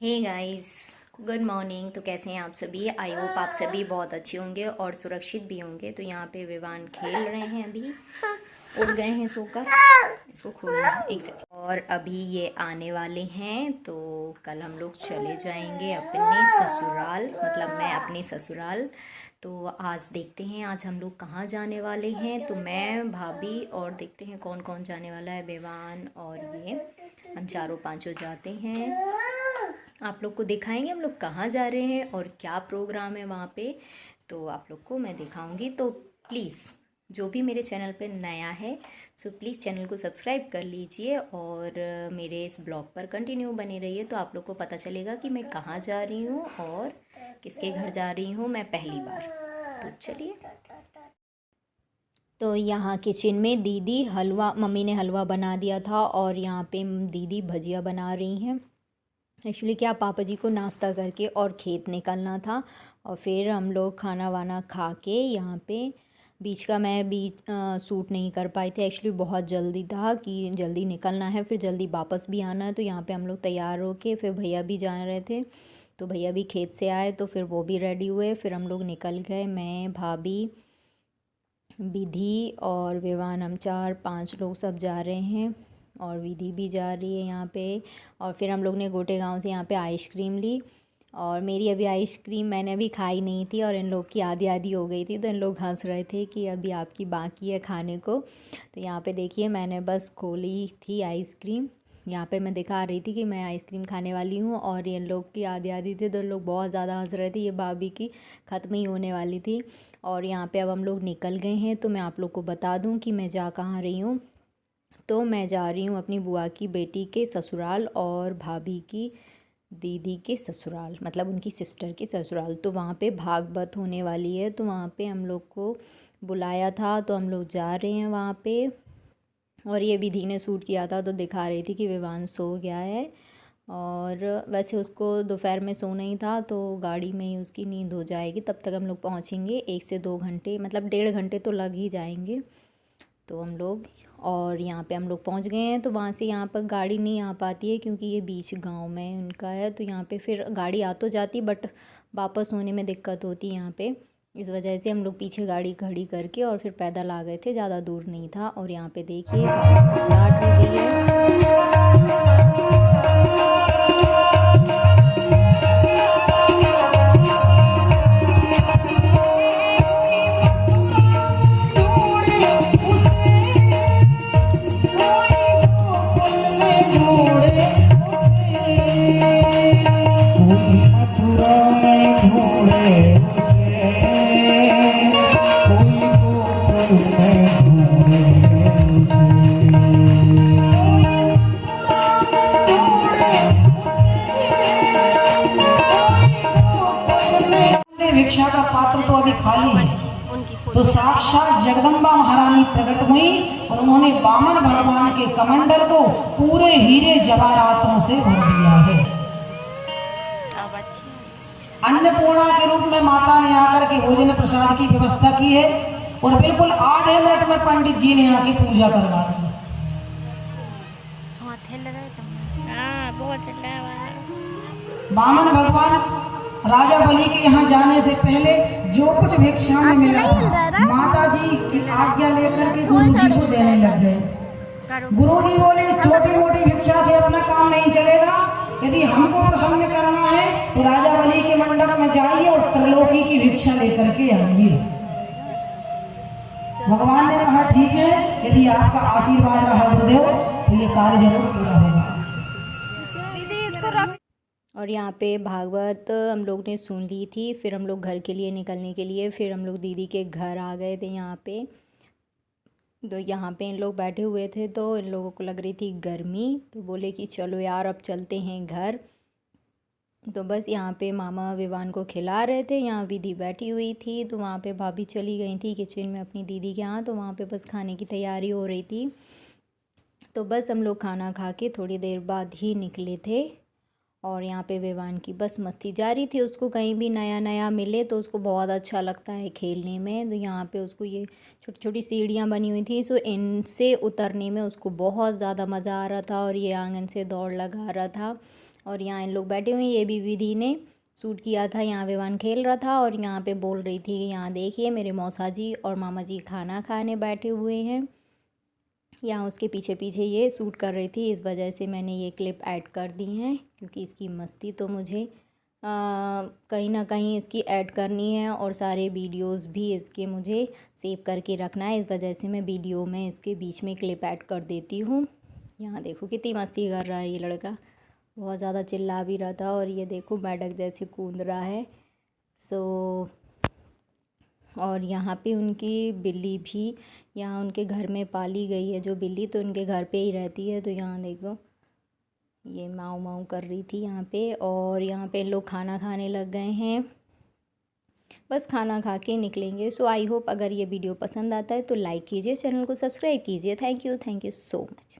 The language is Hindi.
Hey guys, good morning. तो कैसे हैं आप सभी? आई होप आप सभी बहुत अच्छे होंगे और सुरक्षित भी होंगे। तो यहाँ पे विवान खेल रहे हैं, अभी उठ गए हैं सोकर। इसको खोलना है एक सेकंड। और अभी ये आने वाले हैं, तो कल हम लोग चले जाएंगे अपने ससुराल, मतलब मैं अपने ससुराल। तो आज देखते हैं आज हम लोग कहाँ जाने वाले हैं। तो मैं, भाभी और देखते हैं कौन कौन जाने वाला है। विवान और ये हम चारों पांचों जाते हैं। आप लोग को दिखाएंगे हम लोग कहाँ जा रहे हैं और क्या प्रोग्राम है वहाँ पे। तो आप लोग को मैं दिखाऊंगी। तो प्लीज़ जो भी मेरे चैनल पे नया है, सो प्लीज़ चैनल को सब्सक्राइब कर लीजिए और मेरे इस ब्लॉग पर कंटिन्यू बने रहिए। तो आप लोग को पता चलेगा कि मैं कहाँ जा रही हूँ और किसके घर जा रही हूँ मैं पहली बार। तो चलिए। तो यहाँ किचन में दीदी हलवा, मम्मी ने हलवा बना दिया था और यहाँ पे दीदी भजिया बना रही हैं। एक्चुअली क्या, पापा जी को नाश्ता करके और खेत निकलना था और फिर हम लोग खाना वाना खा के यहाँ पे बीच का मैं बीच सूट नहीं कर पाई थी। एक्चुअली बहुत जल्दी था कि जल्दी निकलना है, फिर जल्दी वापस भी आना है। तो यहाँ पे हम लोग तैयार होके फिर भैया भी जा रहे थे, तो भैया भी खेत से आए तो फिर वो भी रेडी हुए, फिर हम लोग निकल गए। मैं, भाभी, विधि और विवान, हम चार पांच लोग सब जा रहे हैं और विधि भी जा रही है यहाँ पे। और फिर हम लोग ने गोटे गांव से यहाँ पे आइसक्रीम ली और मेरी अभी आइसक्रीम मैंने अभी खाई नहीं थी और इन लोग की आधी आधी हो गई थी, तो इन लोग हंस रहे थे कि अभी आपकी बाकी है खाने को। तो यहाँ पे देखिए मैंने बस खोली थी आइसक्रीम, यहाँ पे मैं दिखा रही थी कि मैं आइसक्रीम खाने वाली हूँ और ये लोग की आधी आधी थी, तो लोग बहुत ज़्यादा हंस रहे थे। ये भाभी की ख़त्म ही होने वाली थी। और यहाँ पे अब हम लोग निकल गए हैं। तो मैं आप लोग को बता दूँ कि मैं जा कहाँ रही हूँ। तो मैं जा रही हूँ अपनी बुआ की बेटी के ससुराल और भाभी की दीदी के ससुराल, मतलब उनकी सिस्टर के ससुराल। तो वहाँ पे भागवत होने वाली है, तो वहाँ पे हम लोग को बुलाया था, तो हम लोग जा रहे हैं वहाँ पे। और ये विधि ने सूट किया था तो दिखा रही थी कि विवान सो गया है। और वैसे उसको दोपहर में सोना ही था, तो गाड़ी में ही उसकी नींद हो जाएगी। तब तक हम लोग पहुँचेंगे 1 से 2 घंटे, मतलब 1.5 घंटे तो लग ही जाएंगे। तो हम लोग, और यहाँ पे हम लोग पहुँच गए हैं। तो वहाँ से यहाँ पर गाड़ी नहीं आ पाती है क्योंकि ये बीच गांव में उनका है, तो यहाँ पे फिर गाड़ी आ तो जाती बट वापस होने में दिक्कत होती है यहाँ पे। इस वजह से हम लोग पीछे गाड़ी खड़ी करके और फिर पैदल आ गए थे, ज़्यादा दूर नहीं था। और यहाँ पे देखिए स्टार्ट हो गई है। भिक्षा का पात्र तो अभी खाली है। तो साक्षात जगदम्बा महारानी प्रकट हुई और उन्होंने वामन भगवान के कमंडल को पूरे हीरे जवाहरातों से भर दिया है। अन्नपूर्णा के रूप में माता ने आकर के भोजन प्रसाद की व्यवस्था की है और बिल्कुल आधे मिनट में पंडित जी ने आके पूजा करवा दी। वामन भगवान राजा बलि के यहाँ जाने से पहले जो कुछ भिक्षा में मिला था, माता जी की आज्ञा लेकर के गुरु जी को देने लग गए। गुरु जी बोले छोटी मोटी भिक्षा से अपना काम नहीं चलेगा, यदि हमको प्रसन्न करना है तो राजा बलि के मंडप में जाइए और त्रिलोकी की भिक्षा लेकर के आइए। भगवान ने कहा ठीक है, यदि आपका आशीर्वाद रहा गुरुदेव तो ये कार्य जरूर पूरा होगा। और यहाँ पे भागवत हम लोग ने सुन ली थी। फिर हम लोग घर के लिए निकलने के लिए फिर हम लोग दीदी के घर आ गए थे यहाँ पे। तो यहाँ पे इन लोग बैठे हुए थे, तो इन लोगों को लग रही थी गर्मी, तो बोले कि चलो यार अब चलते हैं घर। तो बस यहाँ पे मामा विवान को खिला रहे थे, यहाँ विधि बैठी हुई थी। तो वहाँ पे भाभी चली गई थी किचन में अपनी दीदी के यहाँ, तो वहाँ पे बस खाने की तैयारी हो रही थी। तो बस हम लोग खाना खा के थोड़ी देर बाद ही निकले थे। और यहाँ पे विवान की बस मस्ती जारी थी। उसको कहीं भी नया नया मिले तो उसको बहुत अच्छा लगता है खेलने में। तो यहाँ पे उसको ये छोटी छोटी सीढ़ियाँ बनी हुई थी, सो इनसे उतरने में उसको बहुत ज़्यादा मज़ा आ रहा था और ये आंगन से दौड़ लगा रहा था। और यहाँ इन लोग बैठे हुए हैं। ये भी विधि ने शूट किया था, यहाँ विवान खेल रहा था और यहाँ पे बोल रही थी कि यहाँ देखिए मेरे मौसा जी और मामा जी खाना खाने बैठे हुए हैं। यहाँ उसके पीछे पीछे ये शूट कर रही थी, इस वजह से मैंने ये क्लिप ऐड कर दी हैं, क्योंकि इसकी मस्ती तो मुझे कहीं ना कहीं इसकी ऐड करनी है और सारे वीडियोस भी इसके मुझे सेव करके रखना है। इस वजह से मैं वीडियो में इसके बीच में क्लिप ऐड कर देती हूँ। यहाँ देखो कितनी मस्ती कर रहा है ये लड़का, बहुत ज़्यादा चिल्ला भी रहा था और ये देखो मेंढक जैसे कूद रहा है। और यहाँ पे उनकी बिल्ली भी यहाँ उनके घर में पाली गई है, जो बिल्ली तो उनके घर पे ही रहती है। तो यहाँ देखो ये माऊ माऊ कर रही थी यहाँ पे, और यहाँ पे लोग खाना खाने लग गए हैं, बस खाना खा के निकलेंगे। सो आई होप अगर ये वीडियो पसंद आता है तो लाइक कीजिए, चैनल को सब्सक्राइब कीजिए। Thank you so much.